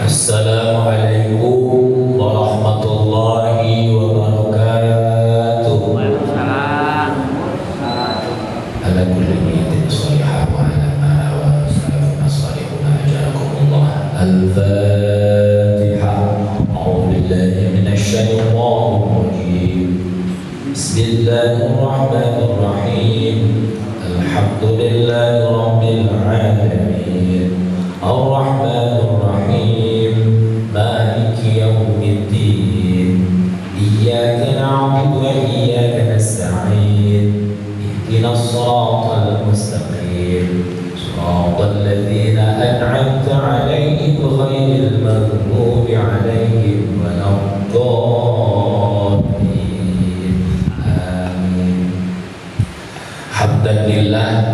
Assalamualaikum warahmatullahi wabarakatuh. Ala kulli niyatin shalihah wa ala ma wa salafuna salihuna ajarakumullah. Al-Fatihah. A'udzu billahi minasy syaithanir rajim. Bismillahirrahmanirrahim. Alhamdulillahi rabbil alamin. Ar-Rahmanir Rahim. Maliki yaumiddin. Iyyaka na'budu wa iyyaka nasta'in. Ihdinas siratal mustaqim. Siratal ladzina an'amta 'alaihim ghairil maghdubi 'alaihim waladdallin. Amin. Hamdan lillah,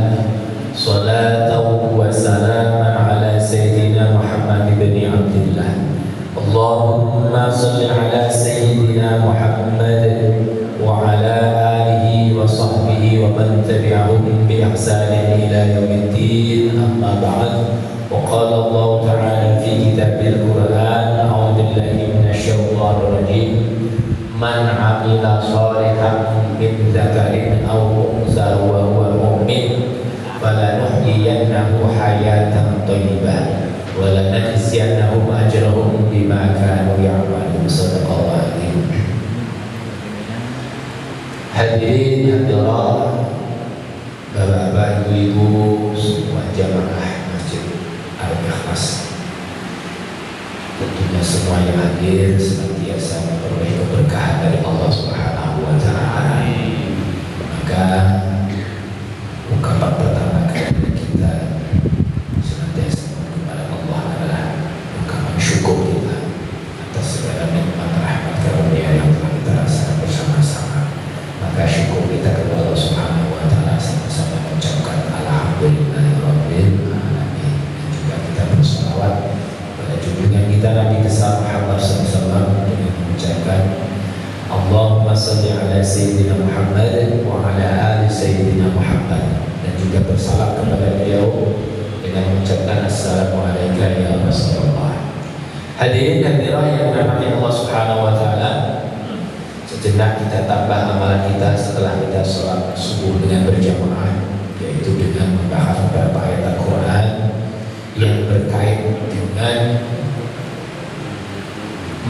salatan wa salaman ala sayyidina Muhammad ibn Abdullah. Allahumma salli ala sayyidina Muhammad wa ala alihi wa sahbihi wa man tabi'ahum bi ihsanin ila yaumiddin. Amma ba'd. Wa qala Allah ta'ala fi kitabil Qur'an, a'udzu billahi minasy syaithanir rajim. Man 'amila shalihan min dzakarin aw untha wa huwa mu'min falanuhyiyannahu hayatan thayyibah wa lanajziyannahum ajrahum bima kanu ya'malun. Shadaqallahu adzim. Hadirin hadirat, bapak-bapak, ibu-ibu, semua jamaah Masjid Al-Ikhlas, tentunya semua yang hadir senantiasa memperoleh keberkahan dari Allah Subhanahu wa Ta'ala. Maka ungkapan pertama kali kita senantiasa kepada Allah adalah ungkapan syukur kita atas segala nikmat rahmat karunia yang telah kita rasakan bersama-sama. Maka syukur kita kepada Allah Subhanahu wa Ta'ala, sama-sama mengucapkan alhamdulillahirabbil alamin. Dan juga kita berselawat pada junjungan kita Nabi besar Muhammad SAW dengan mengucapkan Allahumma salli ala sayyidina Muhammad wa ala ali sayyidina Muhammad, dan juga bersalam kepada beliau dengan mengucapkan assalamualaikum ya Rasulullah. Hadirin hadirat yang dirahmati Allah Subhanahu wa Ta'ala, sejenak kita tambah amalan kita setelah kita sholat subuh dengan berjamaah, yaitu dengan membahas beberapa ayat Al-Quran yang berkait dengan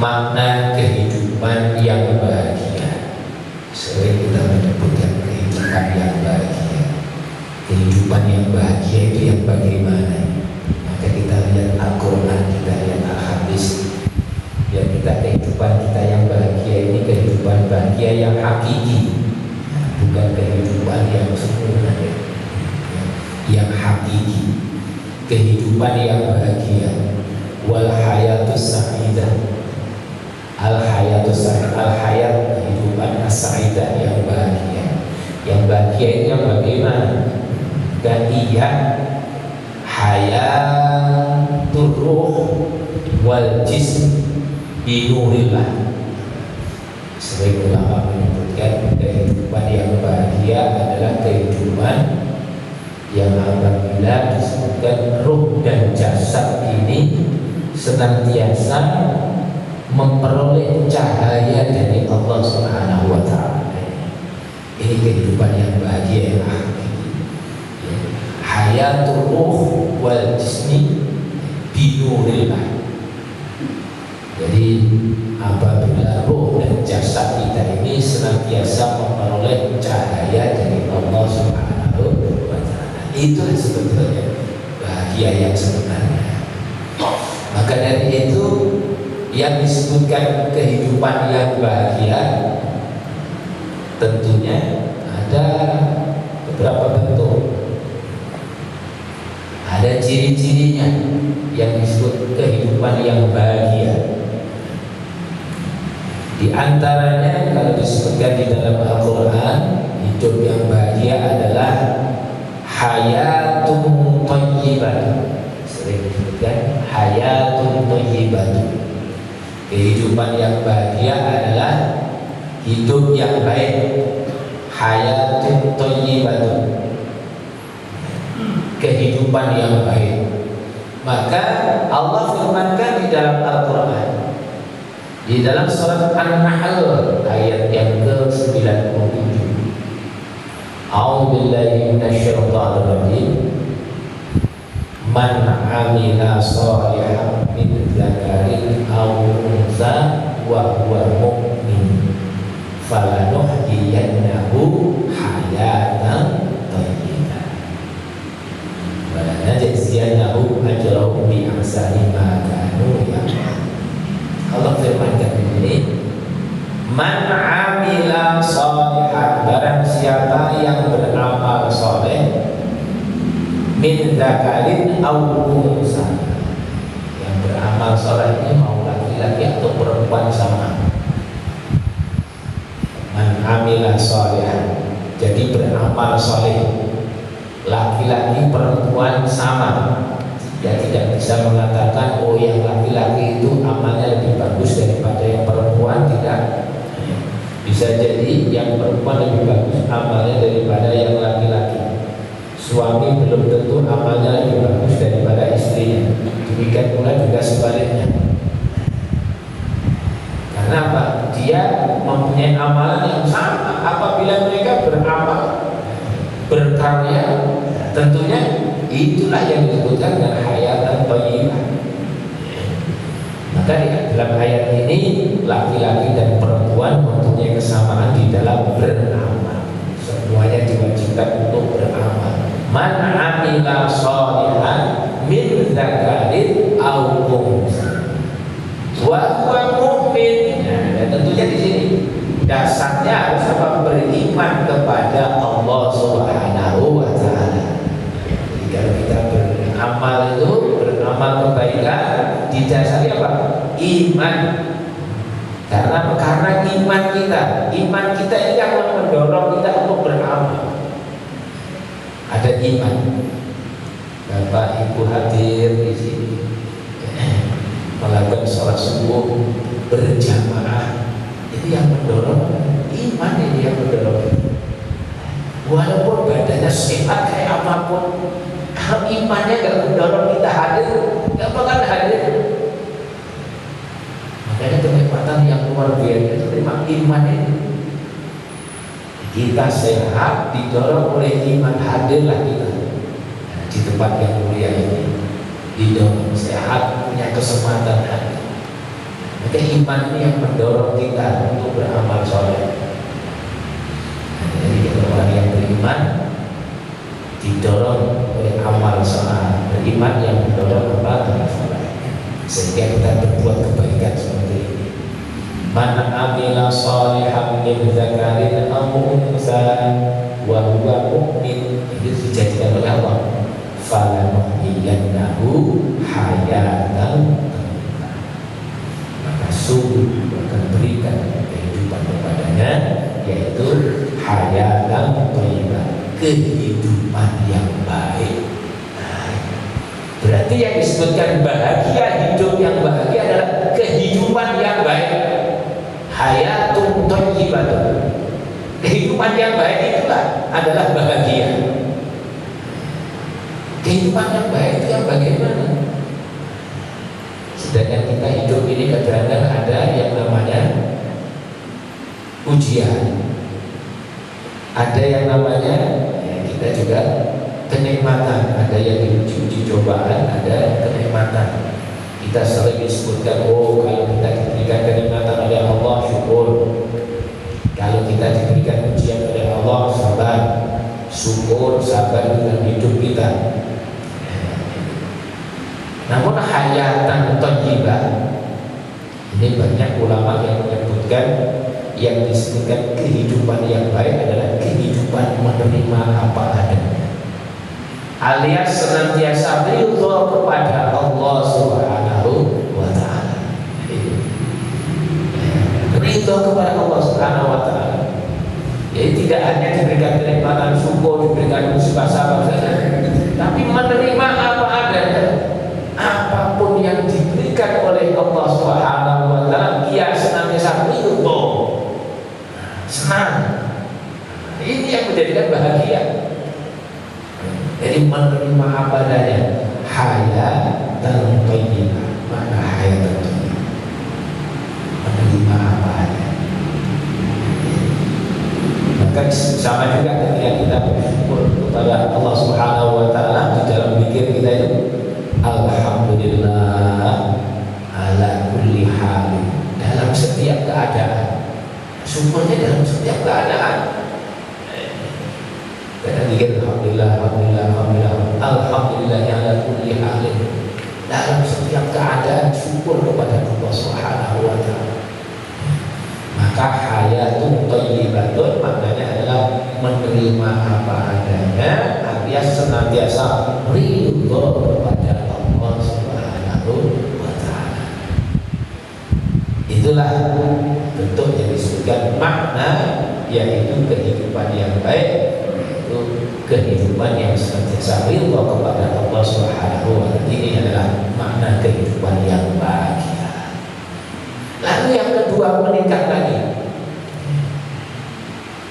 makna kehidupan yang bahagia. Sering kita menyebutkan kehidupan yang bahagia. Kehidupan yang bahagia itu yang bagaimana? Maka kita lihat Al-Quran, kita lihat Al-Hadis, ya, kita kehidupan kita yang bahagia ini kehidupan bahagia yang hakiki, bukan kehidupan yang sempurna, ya. Yang hakiki, kehidupan yang bahagia. Wal hayatus sa'idah. Al-hayatus sa'idah, al-hayat, kehidupan as-sa'idah yang bahagia. Yang bahagia itu yang bagaimana? Dan iya hayatul ruh wal jism binurillah. Sering ulama menyebutkan kehidupan yang bahagia adalah kehidupan yang apabila disebutkan ruh dan jasad ini senantiasa memperoleh cahaya dari Allah Subhanahu wa Ta'ala. Ini kehidupan yang bahagia yang hakiki. Hayatul ruh wal jismi binurillah. Jadi apabila ruh dan jasad kita ini senantiasa memperoleh cahaya dari Allah Subhanahu wa Ta'ala, itu sebetulnya bahagia yang sebenarnya. Maka dari itu yang disebutkan kehidupan yang bahagia tentunya ada beberapa bentuk, ada ciri-cirinya yang disebut kehidupan yang bahagia. Di antaranya kalau disebutkan di dalam Al-Quran, hidup yang bahagia adalah hayatun thayyibah. Sering disebutkan hayatun thayyibah. Kehidupan yang bahagia adalah hidup yang baik. Hayatun thayyibah, kehidupan yang baik. Maka Allah firmankan di dalam Al-Quran. Di dalam surat An-Nahl ayat yang ke-97. A'udzubillahi minasyaitonir rajim. Man 'amila shalihan min dzakarin aw untha wa huwa mu'min falanuhyiyannahu hayatan thayyibah wa lanajziyannahum ajrahum bi ahsani ma kanu ya'malun. Allah firmankan ini, man 'amila shalihan, barang siapa yang beramal saleh, min dzakarin aw unsa, yang beramal saleh ini mau laki-laki atau perempuan sama. Man amila shalihan, jadi beramal saleh, laki-laki perempuan sama. Dia tidak bisa mengatakan oh yang laki-laki itu amalnya lebih bagus daripada yang perempuan, tidak. Bisa jadi yang perempuan lebih bagus amalnya daripada yang laki-laki. Suami belum tentu amalnya lebih bagus daripada istrinya. Demikian pula juga sebaliknya. Karena apa? Dia mempunyai amalan yang sama. Apabila mereka beramal, berkarya, tentunya itulah yang disebutkan dengan hayatan thayyibah. Maka dalam ayat ini laki-laki dan perempuan mempunyai kesamaan di dalam beramal. Semuanya diwajibkan untuk beramal. Man amila shalihan min dzakarin aw untha wa huwa mu'min. Nah, tentunya di sini dasarnya harus apa? Beriman kepada Allah Subhanahu wa taala. Jadi kalau kita beramal itu beramal kebaikan didasari apa? Iman. Karena iman kita ini yang mendorong kita untuk beramal. Ada iman. Bapak Ibu hadir di sini melakukan sholat subuh berjamaah, itu yang mendorong iman, ini yang mendorong. Walaupun badannya sehat kayak apapun, kalau imannya nggak mendorong kita hadir, nggak bakal hadir. Makanya kenikmatan yang luar biasa itu memang iman ini. Kita sehat didorong oleh iman, hadirlah kita di tempat yang mulia ini, didorong sehat, punya kesempatan hadir. Maka iman ini yang mendorong kita untuk beramal soleh. Jadi orang yang beriman didorong oleh amal soleh, beriman yang mendorong amal soleh, sehingga kita berbuat kebaikan seperti ini. Man amila shalihan min dzakarin aw untha wa huwa mu'min, itu dijadikan oleh Allah, falanuhyiyannahu hayatan thayyibah, maka sungguh akan berikan kehidupan kepadanya, yaitu hayatan thayyibah, kehidupan yang baik. Berarti yang disebutkan bahagia, hidup yang bahagia adalah kehidupan yang baik. Hayatun thayyibah, kehidupan yang baik itulah adalah bahagia. Kehidupan yang baik itu yang bagaimana? Sedangkan kita hidup ini kadang-kadang ada yang namanya ujian, ada yang namanya kita juga kenikmatan, ada yang diuji cobaan, ada kenikmatan. Kita sering disebutkan, oh kalau kita diberikan kenikmatan oleh Allah syukur, kalau kita diberikan ujian oleh Allah sabar, syukur, sabar dalam hidup kita. Namun hayatan thayyibah ini banyak ulama yang menyebutkan, yang disebutkan kehidupan yang baik adalah kehidupan menerima apa adanya, alias senantiasa ridho kepada Allah Subhanahu wa taala. Ridho kepada Allah Subhanahu wa taala. Jadi tidak hanya diberikan kenikmatan syukur, diberikan musibah sabar saja, tapi menerima apa adanya. Apapun yang diberikan oleh Allah Subhanahu wa taala, dia senantiasa ridho, senang. Ini yang menjadikan bahagia. Jadi menerima apa adanya, hayatan thayyibah. Mana hayatan syukurnya dalam setiap keadaan. Karena dikir alhamdulillah, alhamdulillah, alhamdulillah, alhamdulillah ala kulli halin. Dalam setiap keadaan syukur kepada Allah Subhanahu wa taala. Maka hayatun thayyibatun maknanya adalah menerima apa adanya, alias senantiasa ridho kepada Allah Subhanahu wa taala. Itulah bentuk yang disebutkan makna, yaitu kehidupan yang baik, yaitu kehidupan yang senantiasa ridho kepada Allah Subhanahu wa taala. Ini adalah makna kehidupan yang bahagia. Lalu yang kedua meningkat lagi.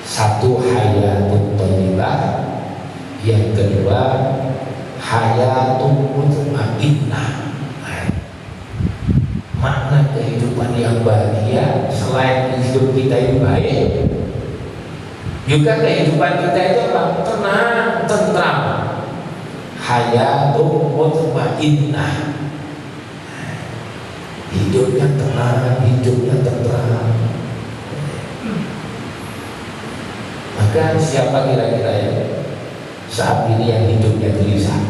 Satu hayatun thayyibah, yang kedua hayatun mutmainnah. Makna kehidupan yang bahagia selain hidup kita yang baik, juga kehidupan kita itu apa? Tenang, tentram. Hayatun mutmainnah. Hidupnya tenang, hidupnya tentram. Maka siapa kira-kira ya saat ini yang hidupnya gelisah?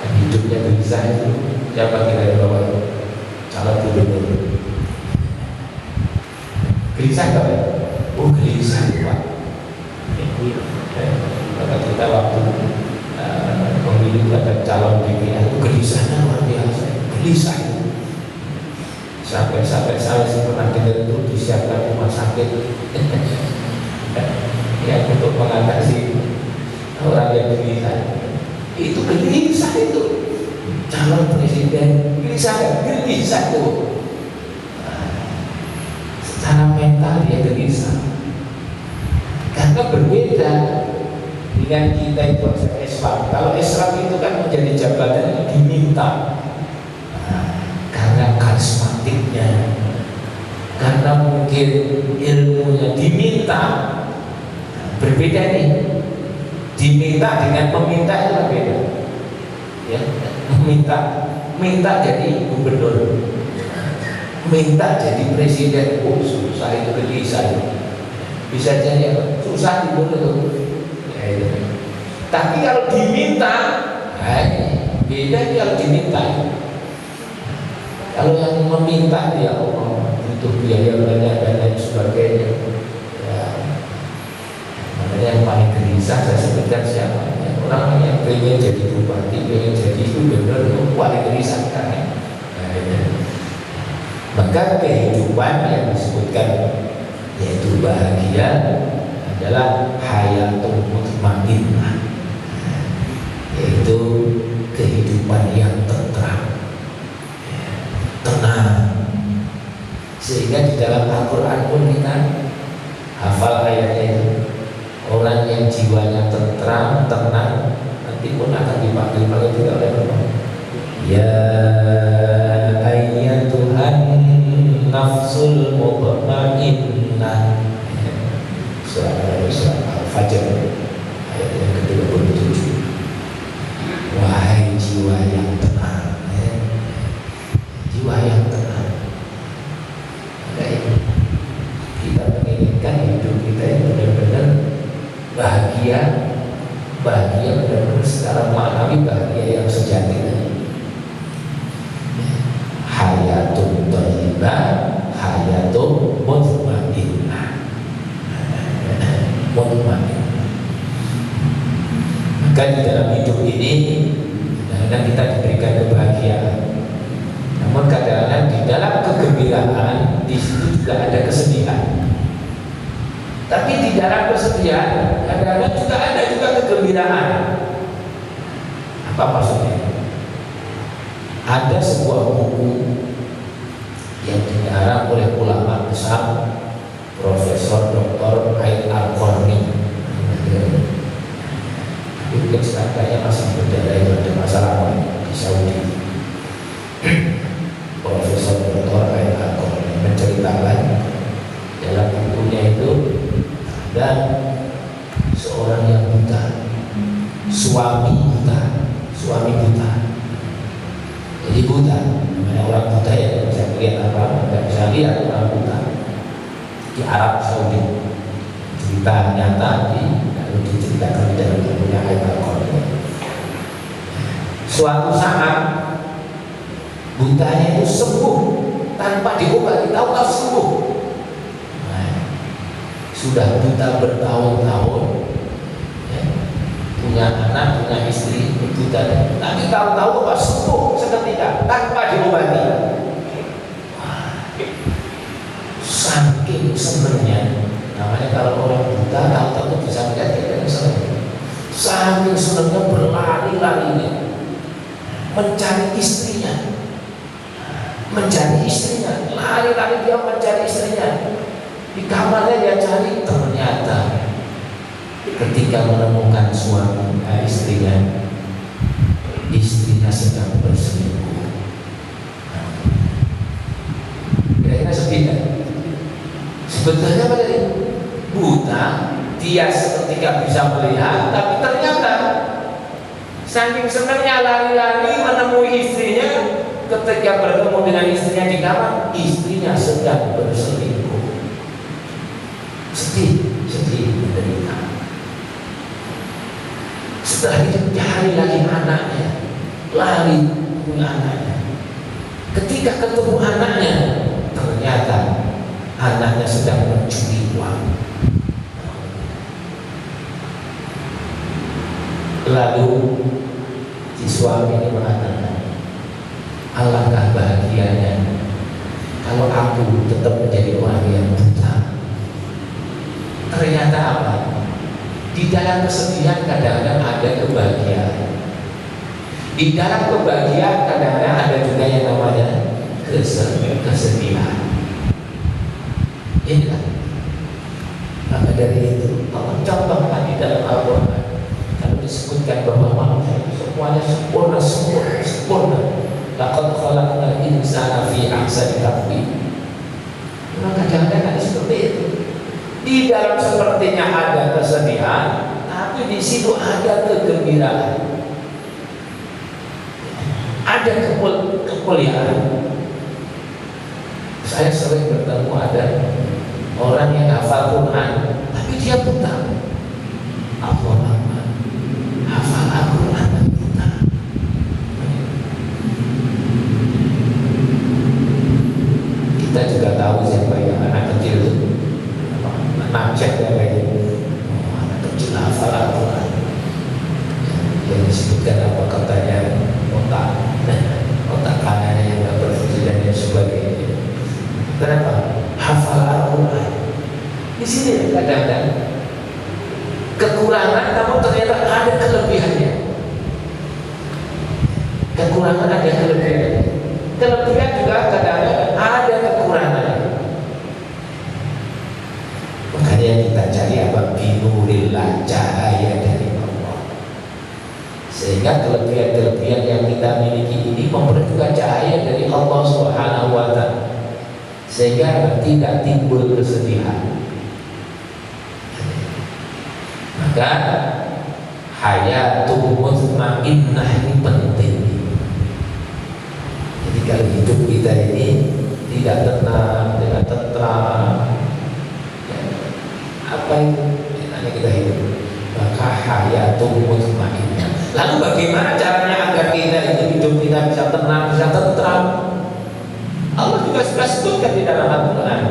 Yang hidupnya gelisah itu siapa kira-kira Bapak? Calon gubernur. Gelisah nggak Pak? Oh gelisah Pak. Maka kita waktu pemilu ada calon DPR itu gelisahnya luar biasa, gelisah. Sampai saya pernah dengar itu disiapkan rumah sakit yang untuk mengatasi orang yang gelisah. Itu gelisah itu calon presiden, gelisah itu. Secara mental dia gelisah. Karena berbeda dengan kita itu Islam. Kalau Islam itu kan menjadi jabatan yang diminta, karena karismatiknya, karena mungkin ilmunya diminta. Berbeda nih, diminta dengan meminta itu berbeda. Ya, minta jadi gubernur, minta jadi presiden. Oh susah itu, gelisah. Bisa jadi susah dibunuh. Tapi kalau diminta, beda kalau diminta. Kalau yang meminta dia Allah butuh biaya banyak dan lain sebagainya. Ya, makanya yang paling gelisah saya sebutkan siapa? Orang yang pengen jadi bupati, pengen jadi gubernur itu paling gelisah kan? Maka kehidupan yang disebutkan yaitu bahagia adalah hayatun mutmainnah, yaitu kehidupan yang tentram, tenang. Sehingga di dalam Al-Quran pun kita hafal ayatnya itu, orang yang jiwanya tentram, tenang, nanti pun akan dipanggil oleh Allah. Ya ayyatuhan nafsul mutmainnah. Surah Al-Fajr ayat yang ke-27. Wahai jiwa yang tenang, jiwa yang tenang. Baik, kita menginginkan hidup kita yang benar-benar bahagia, bahagia benar-benar secara maknawi, bahagia yang sejati. Hayatun thayyibah, hayatun mutmainnah. Maka di dalam hidup ini kadang-kadang kita diberikan kebahagiaan, namun kadang-kadang di dalam kegembiraan di situ juga ada kesedihan. Tapi di dalam kesedihan kadang-kadang juga ada kegembiraan. Apa maksudnya? Ada sebuah buku yang dikarang oleh ulama besar, Profesor Dr. Ain Al-Qarni. Itu kayaknya masih berada, itu ada masalah di Saudi. Profesor Dr. Ain Al-Qarni menceritakan dalam bukunya itu ada seorang yang buta, suami buta. Jadi buta, namanya orang buta ya, nggak bisa melihat apa, nggak bisa pernah lihat orang buta di Arab Saudi, cerita nyata lalu diceritakan di dalam bukunya ayat Al-Quran. Suatu saat butanya itu sembuh tanpa diobati, tahu-tahu sembuh. Sudah buta bertahun-tahun, ya, punya anak, punya istri, buta, tapi tahu-tahu apa sembuh seketika tanpa diobati. Saking senengnya, namanya kalau orang buta tahu-tahu bisa melihat dia seneng. Saking senengnya berlari-larinya mencari istrinya, lari-lari dia mencari istrinya. Di kamarnya dia cari, ternyata ketika menemukan istrinya sedang berselingkuh. Kira-kira sedih kan? Sebetulnya apa tadi? Buta, dia seketika bisa melihat, tapi ternyata saking senangnya lari-lari menemui istrinya, ketika bertemu dengan istrinya di kamar, istrinya sedang berselingkuh. Sedih menderita. Setelah itu cari lagi anaknya, lari menemui anaknya. Ketika ketemu anaknya, ternyata anaknya sedang mencuri uang. Lalu si suami ini mengatakan, alangkah bahagianya kalau aku tetap menjadi orang yang buta. Ternyata apa? Di dalam kesedihan kadang-kadang ada kebahagiaan. Di dalam kebahagiaan kadang-kadang ada juga yang namanya kesedihan. Inilah. Maka dari itu Allah contohkan di dalam Al-Quran. Kalau disebutkan bahwa manusia semuanya sempurna. Laqad khalaqnal insana fi ahsani taqwim. Maka kadang-kadang ada seperti itu. Di dalam sepertinya ada kesedihan, tapi di situ ada kegembiraan, ada kemuliaan. Saya sering bertemu ada orang yang hafal Quran, tapi dia buta. Allah hafal Al-Quran dan buta. Kita juga tahu siapa yang anak kecil itu. Najak ya kayak gitu, anak kecil hafal Al-Quran. Yang disebutkan apa katanya otak kanannya yang nggak berfungsi dan lain sebagainya. Kenapa? Hafal Al-Quran. Di sini kadang-kadang kekurangan, namun ternyata ada kelebihannya. Kekurangan ada kelebihannya. Kelebihan juga kadang-kadang ada kekurangan. Makanya kita cari apa? Binurillah, cahaya dari Allah. Sehingga kelebihan-kelebihan yang kita miliki ini memperbuka cahaya dari Allah Subhanahu wa Ta'ala, sehingga tidak timbul kesedihan. Maka hayatul mutmainnah ini penting. Jadi kalau hidup kita ini tidak tenang, tidak tentram, apa itu enaknya kita hidup? Maka hayatul mutmainnah. Lalu bagaimana caranya agar kita hidup kita bisa tenang, bisa tentram? Allah juga sudah sebutkan di dalam Al-Quran.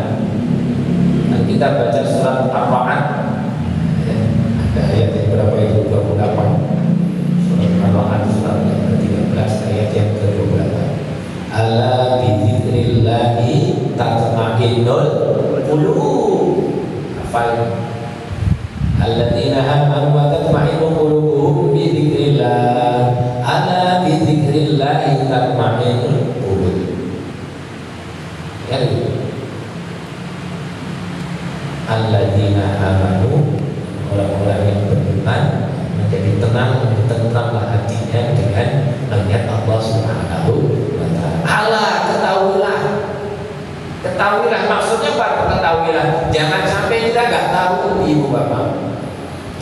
Dan kita baca surat Ar-Ra'd, ada ayat yang berapa itu? 28. Surat Ar-Ra'd surat yang ke-13 ayat yang ke-28. Ala bidzikrillahi tatma'innul qulub. Hafal. Alladzina amanu wa tatma'innu qulubuhum bi dzikrillah. Ala bidzikrillahi tatma'innul qulub. Ya, alladzina amanu, orang-orang yang beriman menjadi tenang, tentramlah hatinya dengan melihat Allah Subhanahu wa Ta'ala. Allah, ketahuilah maksudnya apa? Ketahuilah, jangan sampai kita nggak tahu, ibu bapak.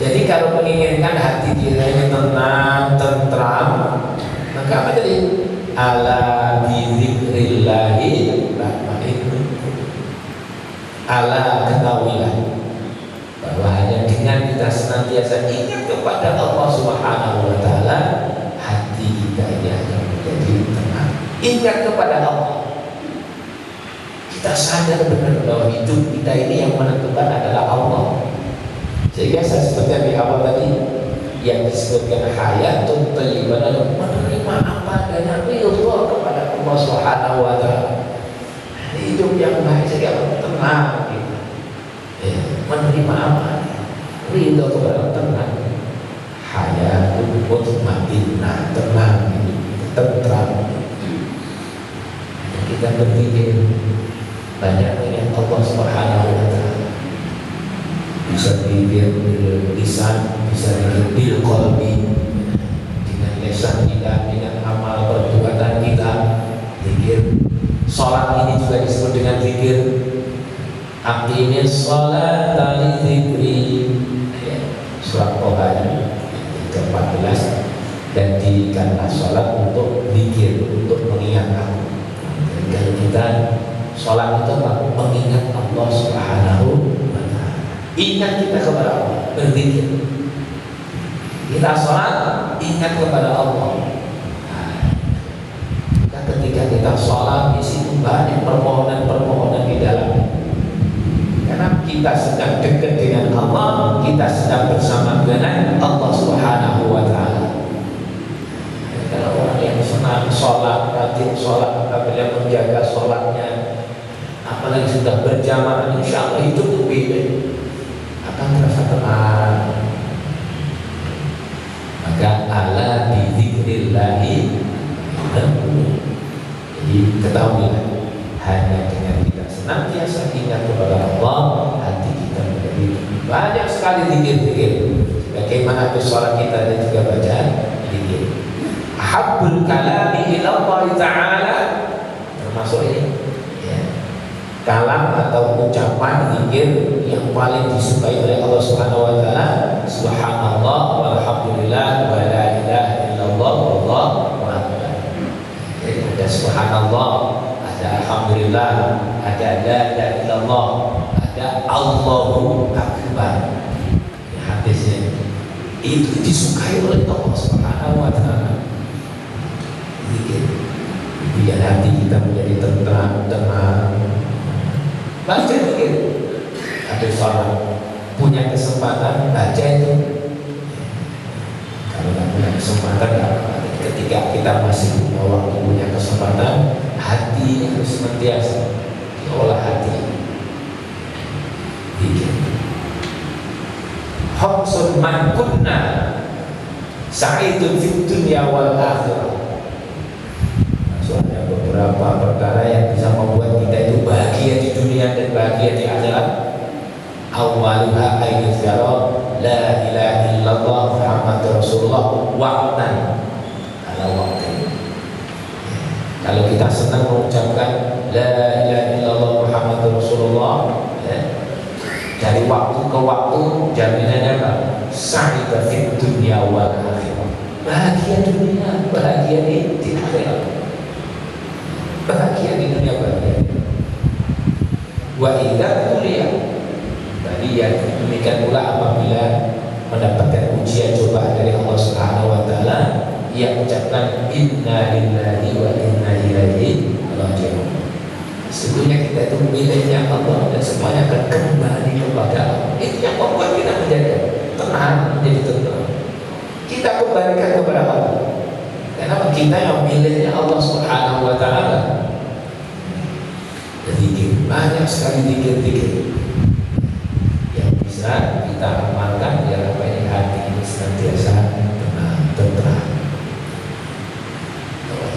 Jadi kalau menginginkan hati kita ini tenang, tentram, maka apa tadi? Ala bizikrillahi tatma'innul qulub. Ala, ketahuilah bahwa hanya dengan kita senantiasa ingat kepada Allah Subhanahu wa Ta'ala, hati kita ini akan menjadi tenang. Ingat kepada Allah, kita sadar benar bahwa hidup kita ini yang menentukan adalah Allah. Sehingga saya sebutkan di awal tadi, yang disebutkan hayatun thayyibah, menerima apa adanya, ridho kepada Allah Subhanahu wa Ta'ala, hidup yang baik sehingga tenang gitu. Menerima apa, ridho kepada tenang, hayatun mutmainnah, tenang, tentram. Kita berpikir banyak dengan Allah Subhanahu wa Ta'ala, bisa dipikir bil lisan, bisa dipikir bil qalbi, dengan lisan kita, dengan amal perbuatan kita. Zikir salat ini juga disebut dengan zikir. Aqimis sholata li dzikri, surat Toha ke-14. Dan dirikanlah sholat untuk zikir, untuk mengingat aku. Kalau kita sholat itu mengingat Allah Subhanahu wa Ta'ala, ingat kita kepada Allah, berzikir. Kita sholat, ingat kepada Allah. Ketika kita sholat, di situ banyak permohonan-permohonan di dalamnya. Karena kita sedang dekat dengan Allah, kita sedang bersama dengan Allah Subhanahu wa Ta'ala. Kalau orang yang senang sholat, rajin sholat, apabila menjaga sholatnya, apalagi sudah berjamaah, insya Allah hidup lebih akan terasa tenang. Maka ala bizikrillahi. Jadi ketahuilah, hanya dengan kita senantiasa ingat kepada Allah, hati kita menjadi banyak sekali zikir-zikir. Bagaimana sholat kita dan juga bacaan zikir. Habbul kalami ila Allah Ta'ala, termasuk ini ya, kalam atau ucapan zikir yang paling disukai oleh Allah Subhanahu wa Ta'ala. Subhanallah walhamdulillah wa la ilaha illallah wallahu akbar. Ada subhanallah, ada alhamdulillah, ada la ilaha illallah, ada Allahu akbar. Hadisnya itu disukai oleh Allah Subhanahu wa Ta'ala. Biar hati kita menjadi tenang. Baca zikir. Ada sholat, punya kesempatan baca itu. Kalau tidak punya kesempatan, ketika kita masih punya waktu, punya kesempatan, hati harus senantiasa diolah hati. Zikir. Khamsun man kunna sa'idun fid dunya wal akhirah. Soalnya beberapa perkara yang bisa membuat kita itu bahagia di dunia dan bahagia di akhirat. Awwaluha ayyuzara la ilaha illallah Muhammadur Rasulullah wa'tan ala waqtin. Kalau kita senang mengucapkan la ilaha illallah Muhammadur Rasulullah, dari waktu ke waktu, jaminannya apa? Sa'ida fid dunya wal akhirah. Bahagia dunia, bahagia di akhirat. Bahagia di dunia, bahagia. Wa idza kuliah, tadi ya demikian pula apabila mendapatkan ujian cobaan dari Allah Subhanahu wa Ta'ala, ia mengucapkan inna lillahi wa inna ilaihi raji'un. Sesungguhnya kita itu miliknya Allah dan semuanya akan kembali kepada Allah. Itu yang membuat kita menjadi tenang, menjadi tenang. Kita kembalikan kepada Allah. Karena kita yang miliknya Allah Subhanahu wa Ta'ala. Zikir, banyak sekali zikir-zikir yang bisa kita amalkan biar apa ini hati ini senantiasa tenang.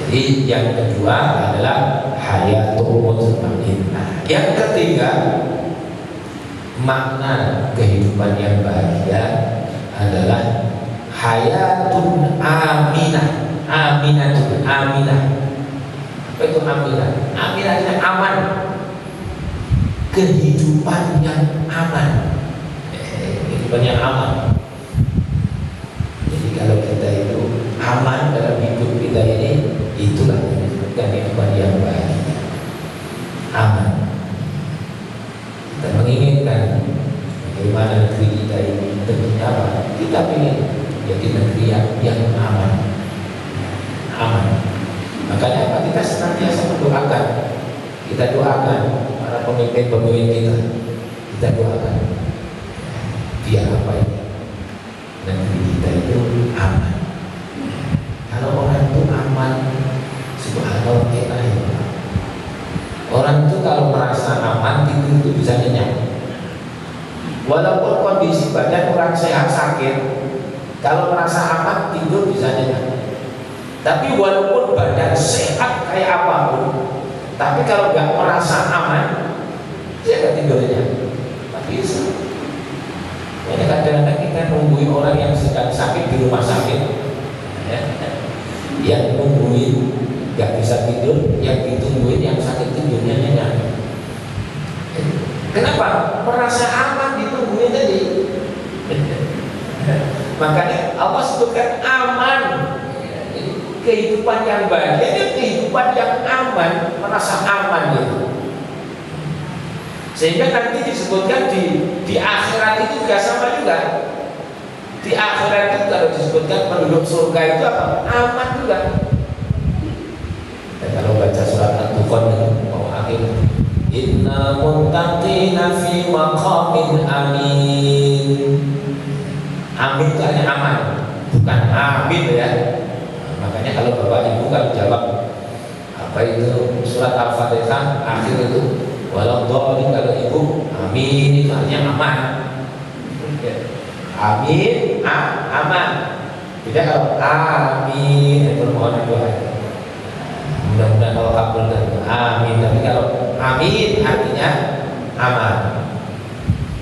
Jadi yang kedua adalah hayatul mutmainnah. Yang ketiga, makna kehidupan yang bahagia adalah hayatun aminah. Aminatun, aminah. Apa itu aminah? Aminah itu aman. Kehidupan yang aman. Kehidupan yang aman. Jadi kalau kita itu aman dalam hidup kita ini, itulah yang disebutkan kehidupan yang bahagia. Aman. Kita kita doakan para pemimpin-pemimpin kita doakan biar apa ini negeri kita itu aman. Kalau orang itu aman, subhanallah enak ya. Orang itu kalau merasa aman tidur itu bisa nyenyak. Walaupun kondisi badan orang sehat sakit, kalau merasa aman tidur bisa nyenyak. Tapi walaupun badan sehat kayak apapun, tapi kalau nggak merasa aman, dia nggak tidurnya. Tapi bisa. Ini kadang-kadang kita nungguin orang yang sedang sakit di rumah sakit, ya, yang nungguin nggak bisa tidur, yang ditungguin yang sakit tidurnya nyenyak. Kenapa? Merasa aman ditungguin tadi. Makanya Allah sebutkan aman. Kehidupan yang bahagia, kehidupan yang aman, merasa aman gitu. Sehingga nanti disebutkan di akhirat itu juga sama juga. Di akhirat itu kalau disebutkan penduduk surga itu apa? Aman juga. Dan kalau baca surat At-Dukhan mau akhir, innal muttaqina fi maqamin amin. Amin itu hanya aman, bukan amin ya. Makanya kalau Bapak Ibu kan jawab apa itu surat Al-Fatihah akhir itu walau dhalin, kalau Ibu amin itu artinya aman. Amin aman. Tidak kalau amin itu mohon doa. Mudah-mudahan Allah kabulkan. Amin. Tapi kalau amin artinya aman.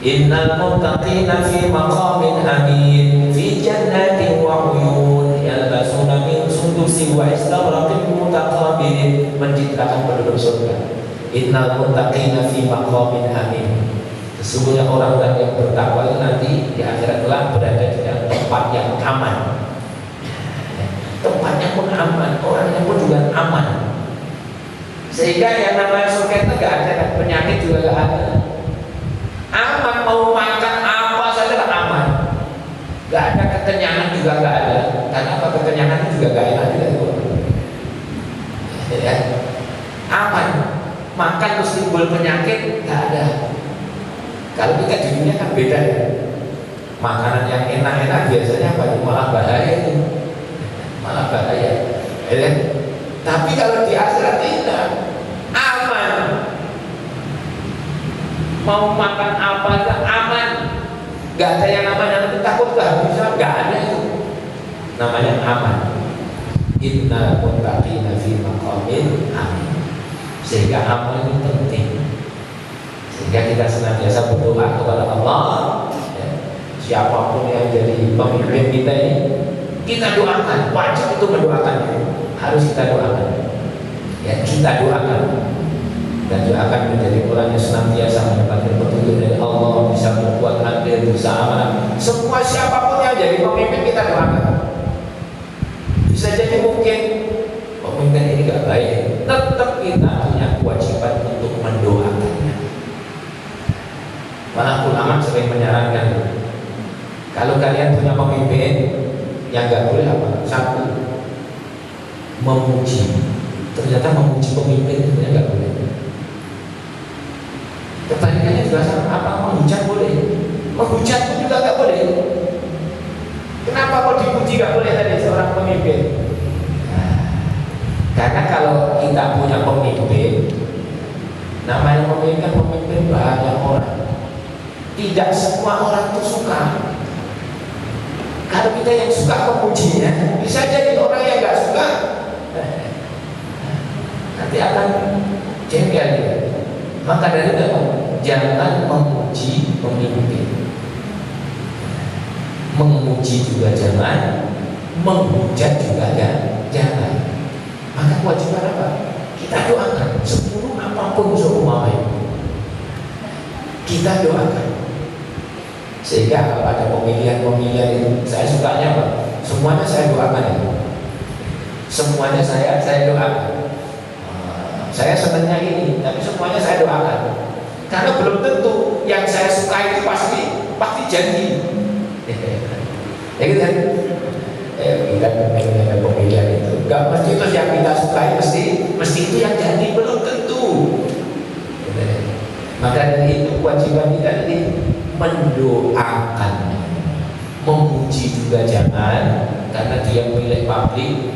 Innal muttaqina fi maqamin amin fi jannatin wa uyun yalbasuna min sundusin wa istabraqin mutaqabilin, mencitrakan penduduk surga. Innal muttaqina fi maqamin amin. Sesungguhnya orang-orang yang bertakwa itu nanti di akhirat kelak berada di dalam tempat yang aman. Tempatnya pun aman, orangnya pun juga aman. Sehingga yang namanya surga itu gak ada penyakit juga gak ada. Aman, mau makan apa saja aman. Gak ada kekenyangan juga gak ada. Karena apa? Kekenyangan itu juga gak enak juga. Ya. Aman. Makan terus timbul penyakit gak ada. Kalau kita di dunia kan beda ya. Makanan yang enak-enak biasanya apa? Malah bahaya itu. Malah bahaya. Ya. Tapi kalau di akhirat tidak aman. Mau makan apa aja aman. Gak ada yang namanya takut gak bisa, gak ada itu. Namanya aman. Inna muttaqina fi maqamin amin. Sehingga aman itu penting. Sehingga kita senantiasa berdoa kepada Allah, ya, siapapun yang jadi pemimpin kita ini, kita doakan. Wajib itu mendoakan. Harus kita doakan. Ya, kita doakan. Dan doakan menjadi orang yang senantiasa mendapatkan petunjuk dari Allah, bisa berbuat adil, bisa amanah. Semua siapapun yang jadi pemimpin kita doakan. Bisa jadi mungkin pemimpin ini gak baik, tetap kita punya kewajiban untuk mendoakannya. Malah ulama sering menyarankan, kalau kalian punya pemimpin yang gak boleh apa? Satu, memuji. Ternyata memuji pemimpin itu gak boleh. Kebalikannya juga sama, apa menghujat boleh, menghujat pun juga gak boleh. Kenapa kok dipuji gak boleh tadi seorang pemimpin? Nah, karena kalau kita punya pemimpin, namanya pemimpin kan pemimpin banyak orang. Tidak semua orang itu suka. Kalau kita yang suka memujinya, bisa jadi orang yang gak suka nanti akan jengkel dia. Maka dari itu jangan memuji pemimpin. Memuji juga jangan, menghujat juga jangan. Maka kewajiban apa? Kita doakan sepuluh apapun seumpamanya. Kita doakan. Sehingga kalau ada pemilihan-pemilihan itu, saya sukanya apa? Semuanya saya doakan ya. Semuanya saya doakan. Saya senangnya ini, tapi semuanya saya doakan. Karena belum tentu yang saya suka itu pasti jadi. Ya gitu kan? Kita pemilihan itu, gak mesti itu yang kita sukai mesti itu yang jadi, belum tentu. kewajiban kita ini mendoakan. Memuji juga jangan, karena dia milik publik,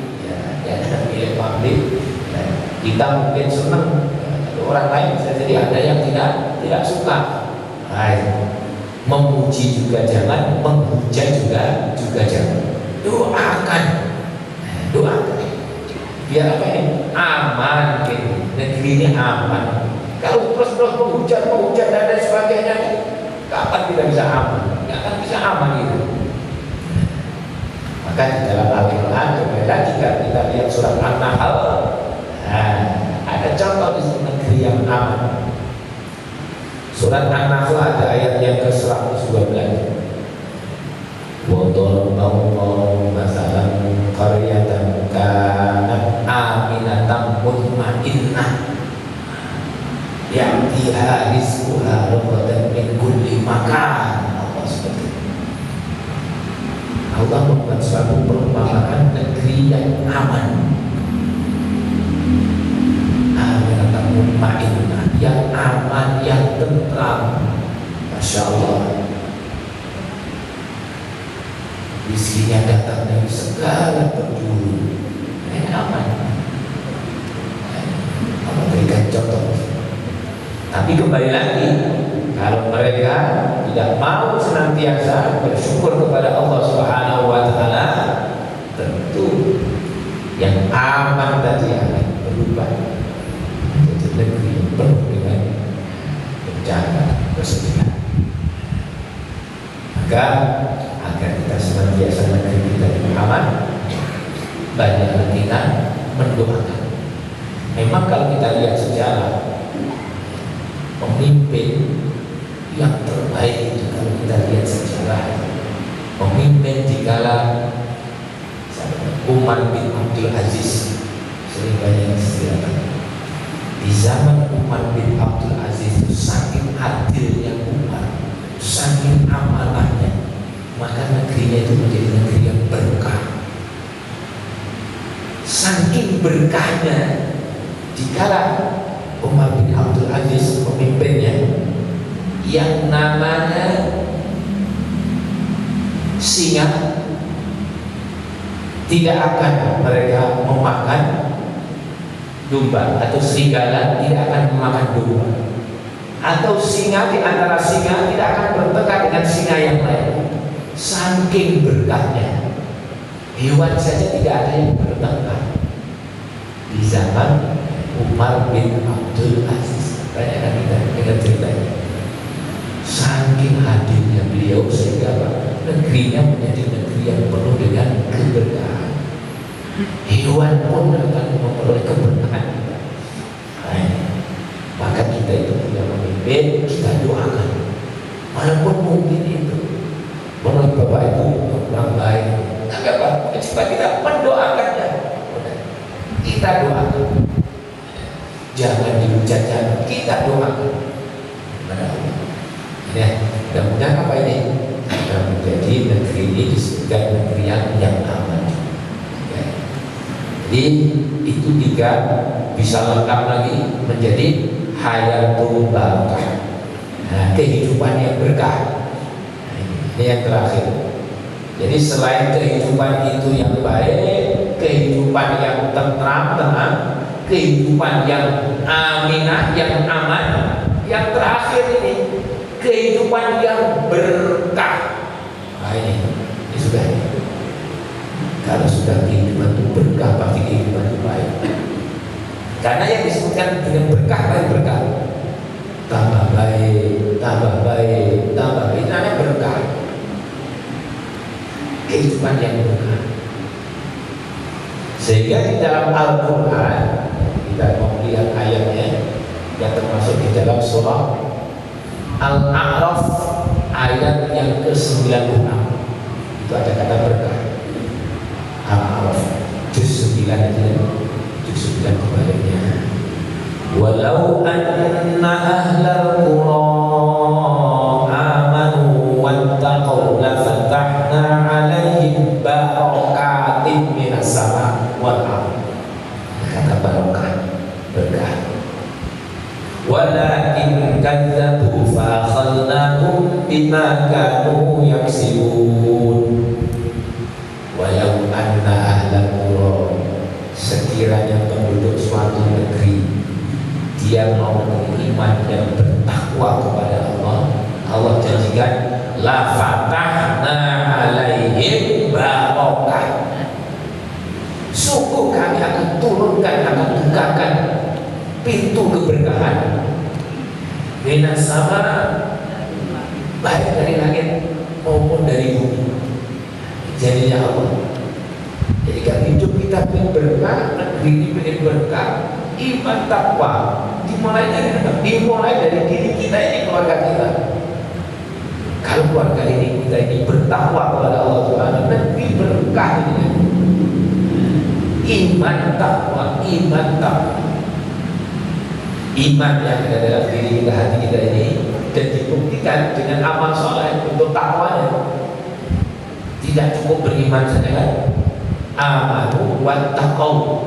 ya milik publik. Ya, kita mungkin senang, ya, orang lain bisa jadi ada yang tidak suka. Nah, memuji juga jangan, menghujat juga jangan. Doakan, doakan. Biar apa ini? Aman, gitu. Negeri ini aman. Kalau terus menghujat dan lain sebagainya, kapan kita bisa aman? Nggak akan bisa aman itu. Maka di dalam Al-Quran kembali lagi kita lihat surat An-Nahl, ada contoh di negeri yang aman. Surat An-Nahl ada ayat yang ke-112. Wa darballahu masalan qaryatan kanat aminatan mutmainnah ya'tiha rizquha ragadan min kulli makan. Allah seperti itu. Allah membuat suatu perumpamaan negeri yang aman, aminatan mutmainnah, yang aman, yang tentram. Masya Allah, rizkinya datang dari segala penjuru. Ini aman. Allah berikan contoh. Tapi kembali lagi, kalau mereka tidak mau senantiasa bersyukur kepada Allah Subhanahu wa Ta'ala, tentu yang aman tadi akan berubah menjadi negeri yang penuh dengan bencana kesedihan. Maka agar kita senantiasa negeri kita aman, banyak kita mendoakan. Memang kalau kita lihat sejarah, pemimpin yang terbaik itu kalau kita lihat sejarah, pemimpin di kala Umar bin Abdul Aziz, sering banyak istilahkan. Di zaman Umar bin Abdul Aziz itu saking adilnya Umar, saking amanahnya, maka negerinya itu menjadi negeri yang berkah. Saking berkahnya, dikala Umar bin Abdul Aziz pemimpinnya, yang namanya singa tidak akan mereka memakan domba, atau serigala tidak akan memakan domba, atau singa di antara singa tidak akan bertengkar dengan singa yang lain. Saking berkahnya, hewan saja tidak ada yang bertengkar di zaman Umar bin Abdul Aziz. Banyak kan kita dengar ceritanya. Saking hadirnya beliau sehingga negerinya menjadi negeri yang penuh dengan keberkahan. Hewan pun akan memperoleh keberkahan. Maka kita itu punya pemimpin, kita doakan. Walaupun mungkin itu menurut Bapak Ibu kurang baik, tapi apa? Coba kita mendoakannya. Kita doakan. Jangan dihujat, jangan, kita doakan kepada Allah. Ya, mudah-mudahan apa ini akan menjadi negeri ini disebutkan negeri yang aman. Ya. Jadi itu tiga bisa lengkap lagi menjadi hayatul barakah. Nah, kehidupan yang berkah. Ini yang terakhir. Jadi selain kehidupan itu yang baik, kehidupan yang tenang, kehidupan yang aminah, yang aman, yang terakhir ini kehidupan yang berkah. Nah ini sudah. Kalau sudah kehidupan itu berkah, pasti kehidupan itu baik. Karena yang disebutkan dengan berkah lain berkah. Tambah baik, tambah baik, tambah baik. Ini namanya berkah. Kehidupan yang berkah. Sehingga di dalam Al-Quran kita mau lihat ayatnya yang termasuk di dalam surah Al-A'raf ayat yang ke-96 itu ada kata berkah. Al-A'raf juz 9 aja, juz 9 kebaliknya. Walau anna ahlal qura amanu wattaqaw la fatahna 'alaihim barakatin minas sama' wal ardh. Kata barokah, berkah. Walakin kadzabu fa bima kanu yaksibun. Walau anna ahlal qura, sekiranya penduduk suatu negeri dia mau beriman dan bertakwa kepada Allah, Allah janjikan la fatahna alaihim barokah. Sungguh kami akan turunkan, akan bukakan pintu keberkahan minas sama, baik dari langit maupun dari bumi. Jadinya Allah. Jadi kan hidup kita ingin berkah, negeri ini ingin berkah, iman takwa dimulai dari diri kita ini, keluarga kita. Kalau keluarga ini kita ini bertakwa kepada Allah Subhanahu, negeri berkah ini. Iman takwa, iman takwa. Iman yang ada dalam diri kita, hati kita ini, dan dibuktikan dengan amal soleh untuk takwanya. Tidak cukup beriman saja kan? Amanu wa taqaw.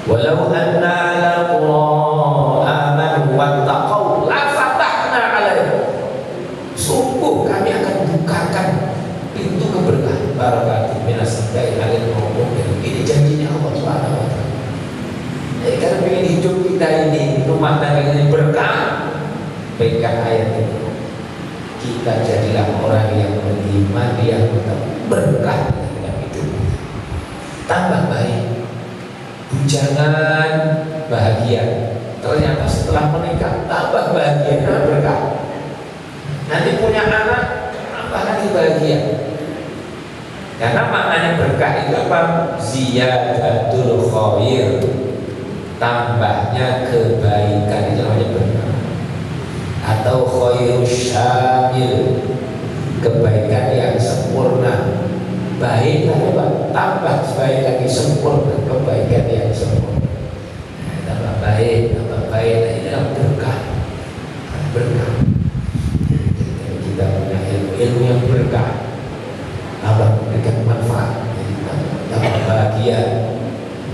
Walau anna al-qura amanu wa taqaw la fatahna alaihim. Sungguh kami akan bukakan pintu keberkahan barakatuh minas samai alaihim maupun. Ini janjinya Allah Subhanahu wa taala. Jadi kalau ingin hidup kita ini, rumah tangga ini berkah, pegang ayat ini. Kita jadilah orang yang beriman, yang berkah dalam hidup. Tambah baik, bujangan bahagia. Ternyata setelah menikah tambah bahagia, berkah. Nanti punya anak, tambah lagi bahagia. Karena maknanya berkah itu apa? Ziyadatul khair, tambahnya kebaikan, itu namanya berkah. Atau khairus syamil, kebaikan yang sempurna. Baik tambah baik lagi, sempurna, kebaikan yang sempurna. Tambah baik, ini adalah berkah. Berkah. Kita punya ilmu yang berkah, tambah memberikan manfaat, tambah bahagia,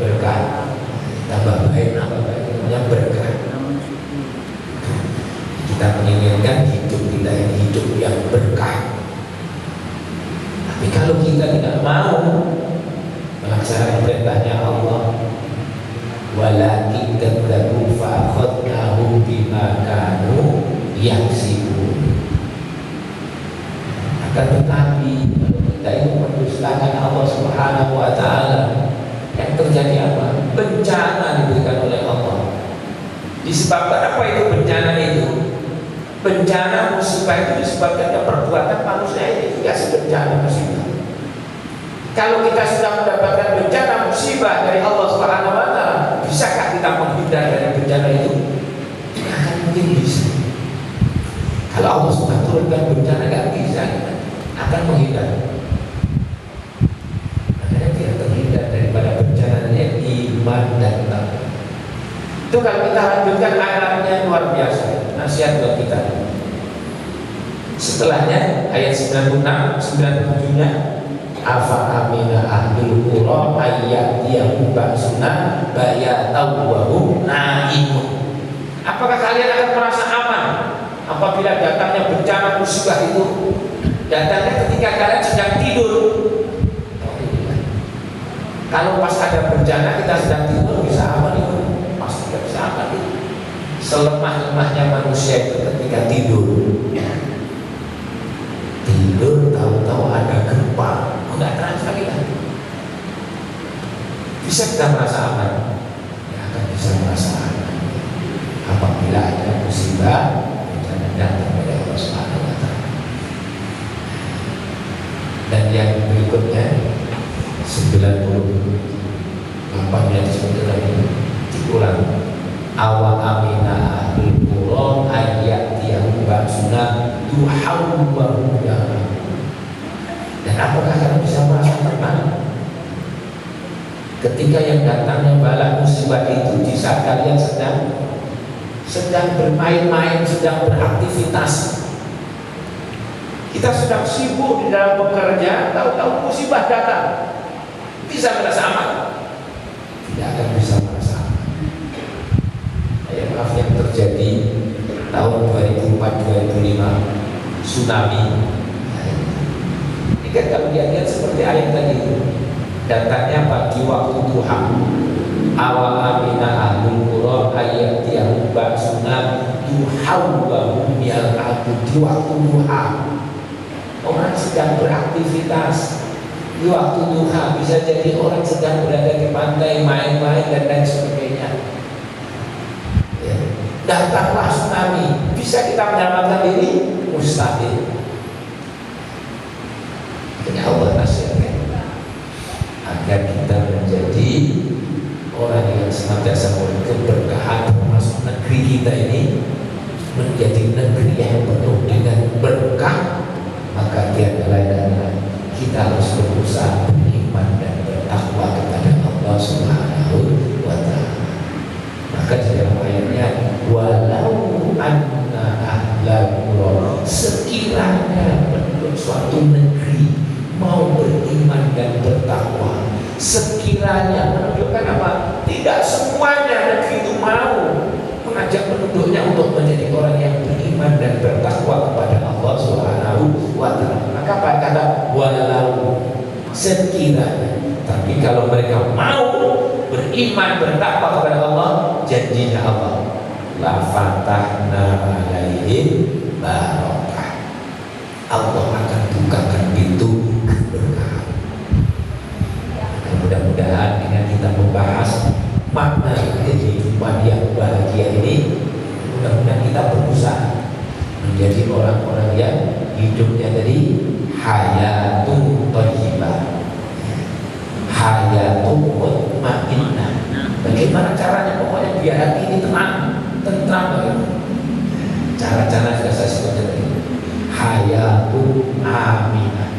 berkah, tambah baik, yang berkah. Kita menginginkan hidup kita ini hidup yang berkah. Tapi kalau kita tidak mau melaksanakan perintahnya Allah, walakin kadzabu fa akhadnahum bima kanu yaksibun. Akan tetapi kalau kita itu mendustakan Allah Subhanahu wa taala, yang terjadi apa? Bencana diberikan oleh Allah. Disebabkan apa itu bencana itu? Bencana musibah itu disebabkan perbuatan manusia ini, dikasih bencana musibah. Kalau kita sudah mendapatkan bencana musibah dari Allah Subhanahu wa taala, bisakah kita menghindar dari bencana itu? Tidak akan mungkin bisa. Kalau Allah sudah turunkan bencana, tidak bisa, kita akan menghindar. Makanya kita terhindar daripada bencananya iman dan takwa. Itu kalau kita lanjutkan ayatnya luar biasa. Nasihat buat kita. Setelahnya ayat 96, 97-nya, afa amina ahlul qura ayyatiyahum ba'suna bayatau wa hum naimun. Apakah kalian akan merasa aman apabila datangnya bencana musibah itu? Datangnya ketika kalian sedang tidur. Kalau pas ada bencana kita sedang tidur, bisa aman itu? Pasti tidak bisa aman itu. Selemah-lemahnya manusia itu ketika tidur. Tidur tahu-tahu ada gempa, enggak terasa kita. Bisa kita merasa aman? Ya akan bisa merasa aman apabila ada musibah bencana datang dari Allah Subhanahu wa taala. Dan yang berikutnya 98 ayat sebelumnya diulang. Awa amina ahlul qura ayyatiyahum ba'suna duhaw wa hum ya'lamun. Dan apakah kalian bisa merasa tenang ketika yang datangnya bala musibah itu di saat kalian sedang bermain-main, sedang beraktivitas? Kita sedang sibuk di dalam bekerja, tahu-tahu musibah datang. Bisa merasa aman? Tidak akan bisa merasa aman. Ya, maaf, yang terjadi tahun 2014 tsunami. Ini kan kalau lihat seperti ayat tadi, datangnya pagi waktu duha, awal amina ahlul qura ayatiyahum ba'suna yuhawwahum yal'abu. Di waktu duha orang sedang beraktivitas. Di waktu duha bisa jadi orang sedang berada di pantai main-main dan lain sebagainya. Ya. Datanglah tsunami, bisa kita menyelamatkan diri? Mustahil. Ini Allah nasihatkan agar kita menjadi orang yang senantiasa memberi keberkahan, termasuk negeri kita ini menjadi negeri yang penuh dengan berkah. Maka tiada lain adalah kita harus berusaha beriman dan bertakwa kepada Allah Subhanahu wa Ta'ala. Maka di dalam ayatnya, walau anna ahlal qura, sekiranya penduduk suatu negeri mau beriman dan bertakwa, sekiranya, menunjukkan apa? Tidak semuanya negeri itu mau mengajak penduduknya untuk menjadi orang yang beriman dan bertakwa kepada Allah Subhanahu wa Ta'ala. Maka apa kata walau, sekiranya. Tapi kalau mereka mau beriman bertakwa kepada Allah, janjinya Allah, la fatahna alaihim barakah. Allah akan bukakan pintu keberkahan. Mudah-mudahan dengan kita membahas makna kehidupan yang bahagia ini, mudah-mudahan kita berusaha menjadi orang-orang yang hidupnya dari hayatun thayyibah, hayatun mutmainnah. Bagaimana caranya? Pokoknya biar hati ini tenang, tentram. Cara-cara sudah saya sebutkan tadi. Hayatun aminah.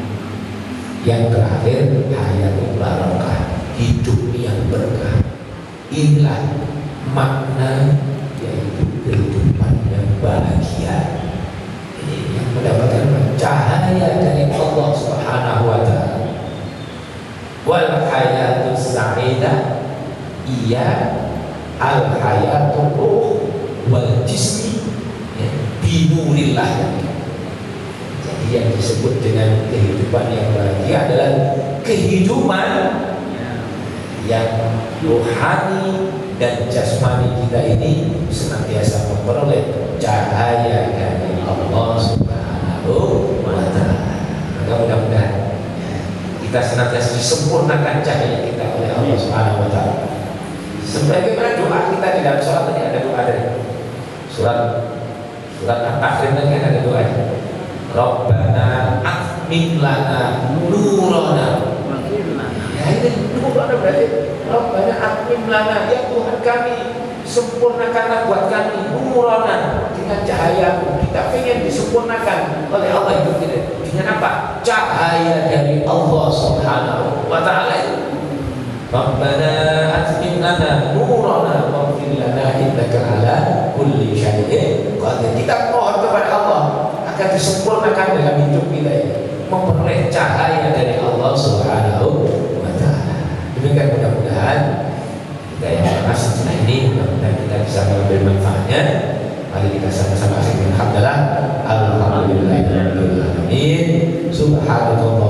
Yang terakhir hayatun barakah, hidup yang berkah. Inilah makna yaitu kehidupan yang bahagia. Ini yang mendapatkan cahaya dari Allah Subhanahu wa Ta'ala. Wal hayatus sa'idah, iya al hayatul ruh wal jismi binurillah. Jadi yang disebut dengan kehidupan yang bahagia adalah kehidupan yang rohani dan jasmani kita ini senantiasa memperoleh cahaya dari Allah Subhanahu wa Ta'ala. Maka mudah-mudahan kita senantiasa disempurnakan cahaya kita oleh Allah Subhanahu wa Ta'ala. Sebagaimana doa kita di dalam sholat tadi ada doa dari surat At-Tahrim tadi ada doa. Rabbana atmim lana nurana. Ya ini nurana berarti Rabbana atmim lana, ya Tuhan kami, sempurnakanlah buat kami nurana, dengan cahaya. Kita ingin disempurnakan oleh Allah itu dengan apa? Cahaya dari Allah Subhanahu wa Ta'ala itu. Rabbana atmim lana nurana waghfir lana innaka ala kulli syai'in qadir. Kita mohon kepada Allah agar disempurnakan dalam hidup kita ini, memperoleh cahaya dari Allah Subhanahu wa Ta'ala. Demikian mudah-mudahan kita yang bahas setelah ini, mudah-mudahan kita bisa mengambil manfaatnya. Mari kita sama-sama alhamdulillah, alhamdulillahirabbil alamin. Subhanallah.